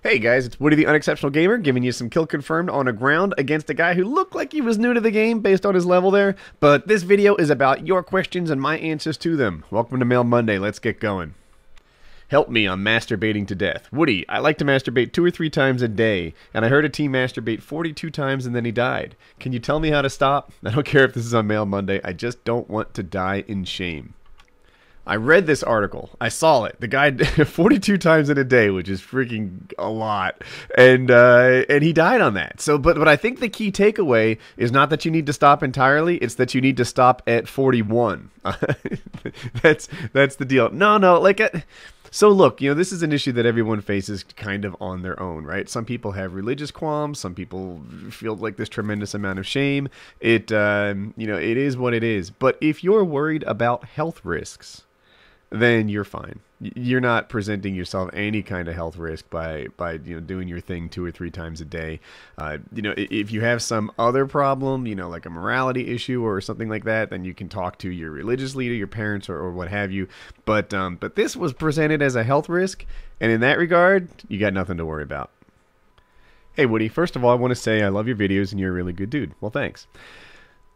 Hey guys, it's Woody the Unexceptional Gamer giving you some kill confirmed on a ground against a guy who looked like he was new to the game based on his level there, but this video is about your questions and my answers to them. Welcome to Mail Monday, let's get going. Help me, I'm masturbating to death. Woody, I like to masturbate 2 or 3 times a day, and I heard a teen masturbate 42 times and then he died. Can you tell me how to stop? I don't care if this is on Mail Monday, I just don't want to die in shame. I read this article. I saw it. The guy 42 times in a day, which is freaking a lot, and he died on that. So, but I think the key takeaway is not that you need to stop entirely. It's that you need to stop at 41. That's the deal. No, so look, you know, this is an issue that everyone faces kind of on their own, right? Some people have religious qualms. Some people feel like this tremendous amount of shame. It is what it is. But if you're worried about health risks, then you're fine. You're not presenting yourself any kind of health risk by doing your thing 2 or 3 times a day. If you have some other problem, like a morality issue or something like that, then you can talk to your religious leader, your parents, or what have you. But this was presented as a health risk, and in that regard, you got nothing to worry about. Hey Woody, first of all, I want to say I love your videos and you're a really good dude. Well, thanks.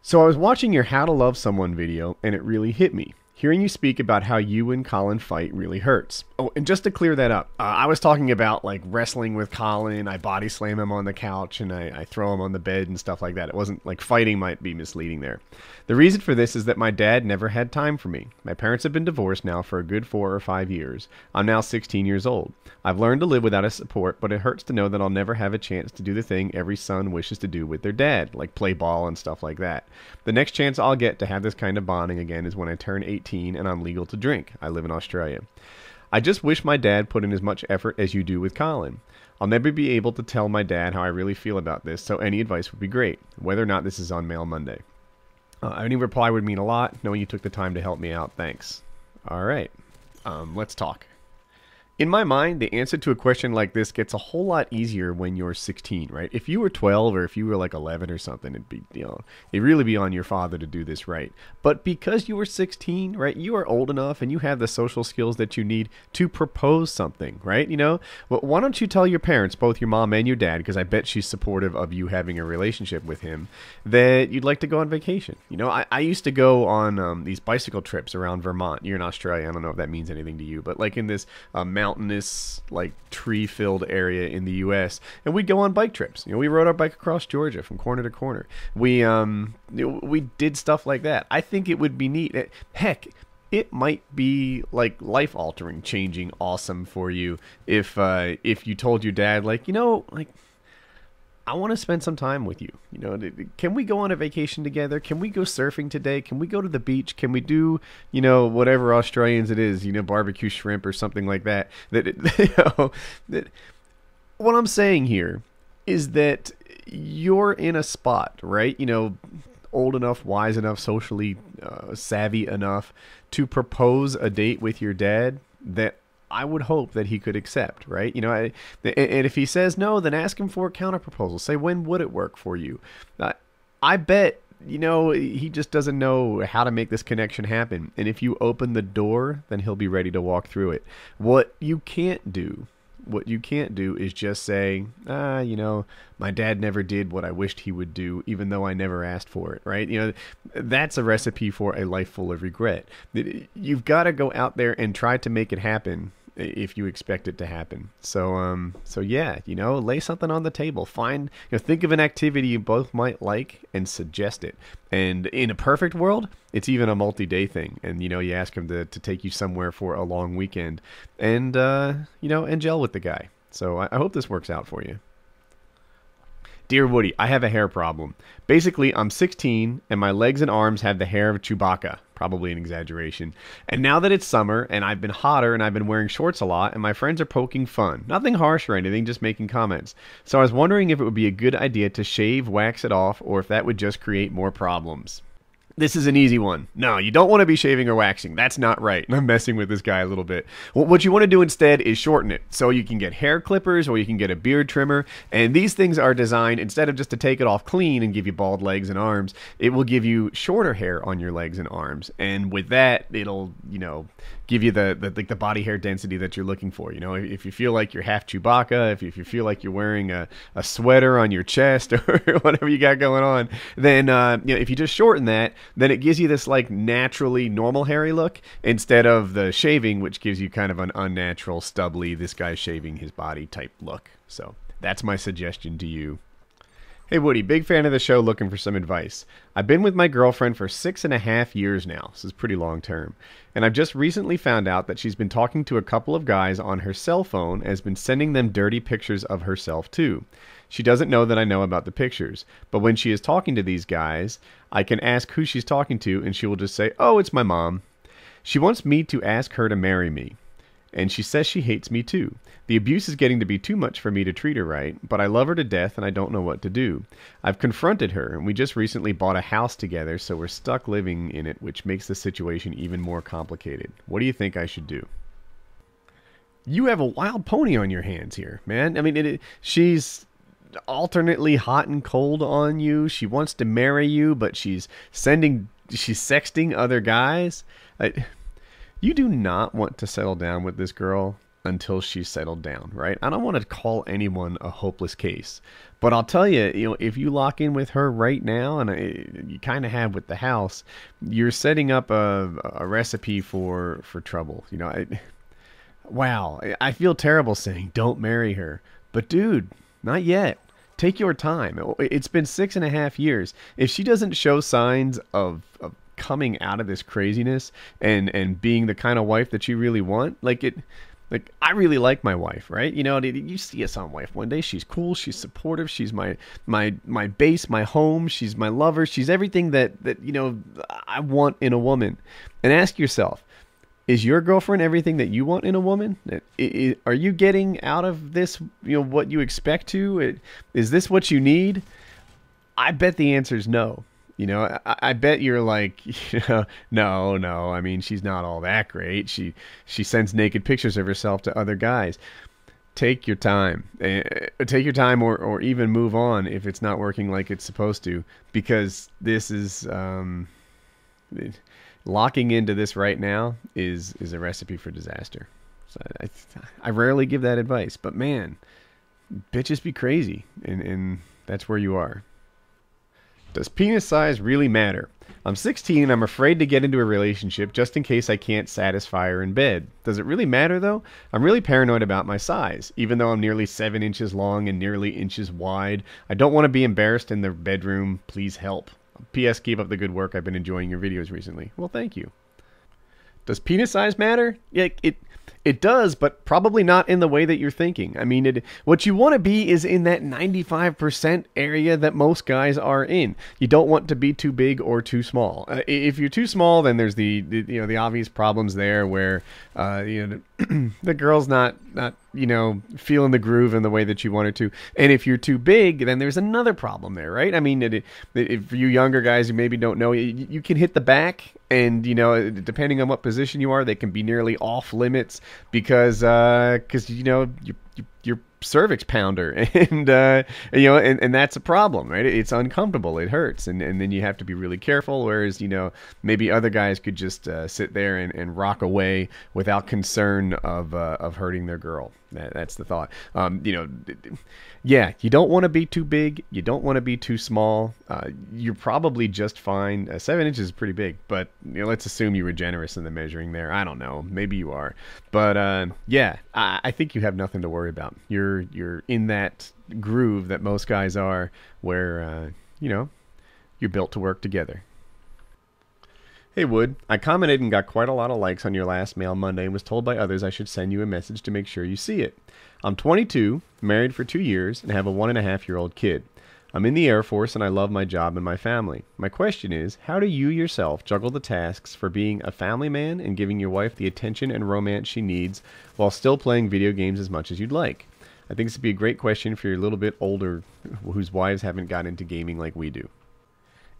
So I was watching your How to Love Someone video, and it really hit me. Hearing you speak about how you and Colin fight really hurts. Oh, and just to clear that up, I was talking about like wrestling with Colin. I body slam him on the couch and I throw him on the bed and stuff like that. It wasn't like fighting might be misleading there. The reason for this is that my dad never had time for me. My parents have been divorced now for a good 4 or 5 years. I'm now 16 years old. I've learned to live without his support, but it hurts to know that I'll never have a chance to do the thing every son wishes to do with their dad, like play ball and stuff like that. The next chance I'll get to have this kind of bonding again is when I turn 18 and I'm legal to drink. I live in Australia. I just wish my dad put in as much effort as you do with Colin. I'll never be able to tell my dad how I really feel about this, so any advice would be great, whether or not this is on Mail Monday. Any reply would mean a lot, knowing you took the time to help me out. Thanks. All right. Let's talk. In my mind, the answer to a question like this gets a whole lot easier when you're 16, right? If you were 12 or if you were like 11 or something, it'd really be on your father to do this right. But because you were 16, right, you are old enough and you have the social skills that you need to propose something, right? Well, why don't you tell your parents, both your mom and your dad, because I bet she's supportive of you having a relationship with him, that you'd like to go on vacation. I used to go on these bicycle trips around Vermont. You're in Australia. I don't know if that means anything to you, but like in this mountainous, like tree-filled area in the U.S., and we'd go on bike trips. We rode our bike across Georgia from corner to corner. We did stuff like that. I think it would be neat. Heck, it might be like life-altering, changing, awesome for you if you told your dad, I want to spend some time with you. Can we go on a vacation together? Can we go surfing today? Can we go to the beach? Can we do, whatever Australians it is, barbecue shrimp or something like that? What I'm saying here is that you're in a spot, right? Old enough, wise enough, socially savvy enough to propose a date with your dad that I would hope that he could accept, right? And if he says no, then ask him for a counterproposal. Say, when would it work for you? I bet, he just doesn't know how to make this connection happen. And if you open the door, then he'll be ready to walk through it. What you can't do is just say, my dad never did what I wished he would do, even though I never asked for it, right? That's a recipe for a life full of regret. You've got to go out there and try to make it happen if you expect it to happen. So yeah, lay something on the table. Think of an activity you both might like and suggest it. And in a perfect world, it's even a multi-day thing. And, you ask him to take you somewhere for a long weekend and, and gel with the guy. So I hope this works out for you. Dear Woody, I have a hair problem. Basically, I'm 16 and my legs and arms have the hair of Chewbacca. Probably an exaggeration. And now that it's summer and I've been hotter and I've been wearing shorts a lot and my friends are poking fun. Nothing harsh or anything, just making comments. So I was wondering if it would be a good idea to shave, wax it off, or if that would just create more problems. This is an easy one. No, you don't want to be shaving or waxing. That's not right. I'm messing with this guy a little bit. Well, what you want to do instead is shorten it. So you can get hair clippers or you can get a beard trimmer. And these things are designed, instead of just to take it off clean and give you bald legs and arms, it will give you shorter hair on your legs and arms. And with that, it'll, give you the body hair density that you're looking for. If you feel like you're half Chewbacca, if you feel like you're wearing a sweater on your chest or whatever you got going on, then if you just shorten that, then it gives you this like naturally normal hairy look instead of the shaving, which gives you kind of an unnatural, stubbly, this guy's shaving his body type look. So that's my suggestion to you. Hey Woody, big fan of the show, looking for some advice. I've been with my girlfriend for 6.5 years now. This is pretty long term. And I've just recently found out that she's been talking to a couple of guys on her cell phone and has been sending them dirty pictures of herself too. She doesn't know that I know about the pictures, but when she is talking to these guys, I can ask who she's talking to and she will just say, "Oh, it's my mom." She wants me to ask her to marry me. And she says she hates me too. The abuse is getting to be too much for me to treat her right, but I love her to death and I don't know what to do. I've confronted her, and we just recently bought a house together, so we're stuck living in it, which makes the situation even more complicated. What do you think I should do? You have a wild pony on your hands here, man. I mean, she's alternately hot and cold on you. She wants to marry you, but she's sexting other guys. You do not want to settle down with this girl until she's settled down, right? I don't want to call anyone a hopeless case, but I'll tell you, if you lock in with her right now, and you kind of have with the house, you're setting up a recipe for trouble. Wow, I feel terrible saying don't marry her, but dude, not yet. Take your time. It's been 6.5 years. If she doesn't show signs of coming out of this craziness and being the kind of wife that you really want, I really like my wife, right? You see us on Wife One Day. She's cool. She's supportive. She's my base, my home. She's my lover. She's everything that I want in a woman. And ask yourself, is your girlfriend everything that you want in a woman? Are you getting out of this, what you expect to? Is this what you need? I bet the answer is no. I bet you're like, no. I mean, she's not all that great. She sends naked pictures of herself to other guys. Take your time. Take your time, or even move on if it's not working like it's supposed to, because this is locking into this right now is a recipe for disaster. So I rarely give that advice, but man, bitches be crazy, and that's where you are. Does penis size really matter? I'm 16 and I'm afraid to get into a relationship just in case I can't satisfy her in bed. Does it really matter though? I'm really paranoid about my size. Even though I'm nearly 7 inches long and nearly inches wide, I don't want to be embarrassed in the bedroom. Please help. P.S. Keep up the good work. I've been enjoying your videos recently. Well, thank you. Does penis size matter? Yeah, it does, but probably not in the way that you're thinking. I mean, what you want to be is in that 95% area that most guys are in. You don't want to be too big or too small. If you're too small, then there's the obvious problems there where the girl's not feeling the groove in the way that you want her to. And if you're too big, then there's another problem there, right? I mean, if you younger guys who maybe don't know, you can hit the back, and depending on what position you are, they can be nearly off limits because your cervix pounder, and and that's a problem, right? It's uncomfortable, it hurts, and then you have to be really careful. Whereas maybe other guys could just sit there and rock away without concern of hurting their girl. That's the thought. Yeah, you don't want to be too big. You don't want to be too small. You're probably just fine. 7 inches is pretty big, but let's assume you were generous in the measuring there. I don't know. Maybe you are. But yeah, I think you have nothing to worry about. You're in that groove that most guys are, where you're built to work together. Hey Wood, I commented and got quite a lot of likes on your last Mail Monday and was told by others I should send you a message to make sure you see it. I'm 22, married for 2 years, and have a 1.5-year-old kid. I'm in the Air Force and I love my job and my family. My question is, how do you yourself juggle the tasks for being a family man and giving your wife the attention and romance she needs while still playing video games as much as you'd like? I think this would be a great question for your little bit older whose wives haven't got into gaming like we do.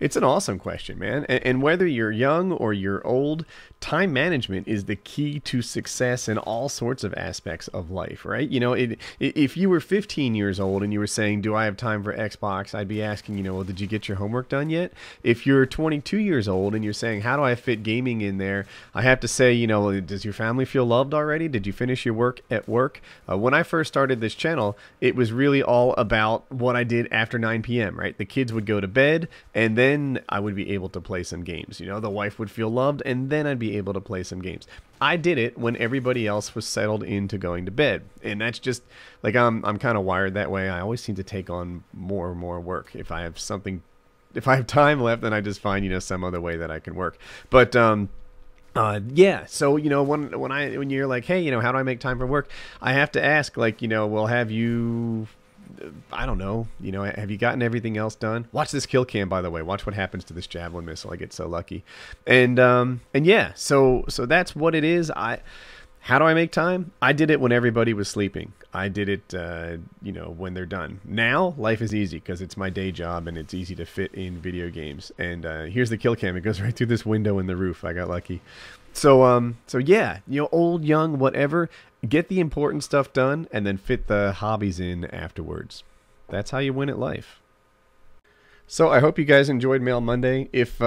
It's an awesome question, man. And whether you're young or you're old, time management is the key to success in all sorts of aspects of life, right? You know, if you were 15 years old and you were saying, do I have time for Xbox? I'd be asking, you know, well, did you get your homework done yet? If you're 22 years old and you're saying, how do I fit gaming in there? I have to say, you know, does your family feel loved already? Did you finish your work at work? When I first started this channel, it was really all about what I did after 9 p.m., right? The kids would go to bed, and then I would be able to play some games. You know, the wife would feel loved, and then I'd be able to play some games. I did it when everybody else was settled into going to bed, and that's just like I'm kind of wired that way. I always seem to take on more and more work. If I have time left, then I just find, you know, some other way that I can work. But yeah, so, you know, when you're like, hey, you know, how do I make time for work? I have to ask, like, you know, well, have you, I don't know, you know, have you gotten everything else done? Watch this kill cam, by the way. Watch what happens to this javelin missile. I get so lucky. And yeah, so that's what it is. How do I make time? I did it when everybody was sleeping. I did it, you know, when they're done. Now, life is easy because it's my day job and it's easy to fit in video games. And here's the kill cam. It goes right through this window in the roof. I got lucky. So yeah, you know, old, young, whatever, get the important stuff done and then fit the hobbies in afterwards. That's how you win at life. So I hope you guys enjoyed Mail Monday. If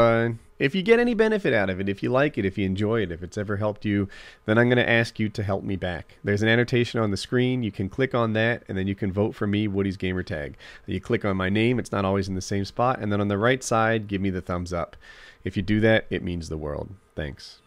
you get any benefit out of it, if you like it, if you enjoy it, if it's ever helped you, then I'm going to ask you to help me back. There's an annotation on the screen. You can click on that, and then you can vote for me, WoodysGamertag. You click on my name. It's not always in the same spot. And then on the right side, give me the thumbs up. If you do that, it means the world. Thanks.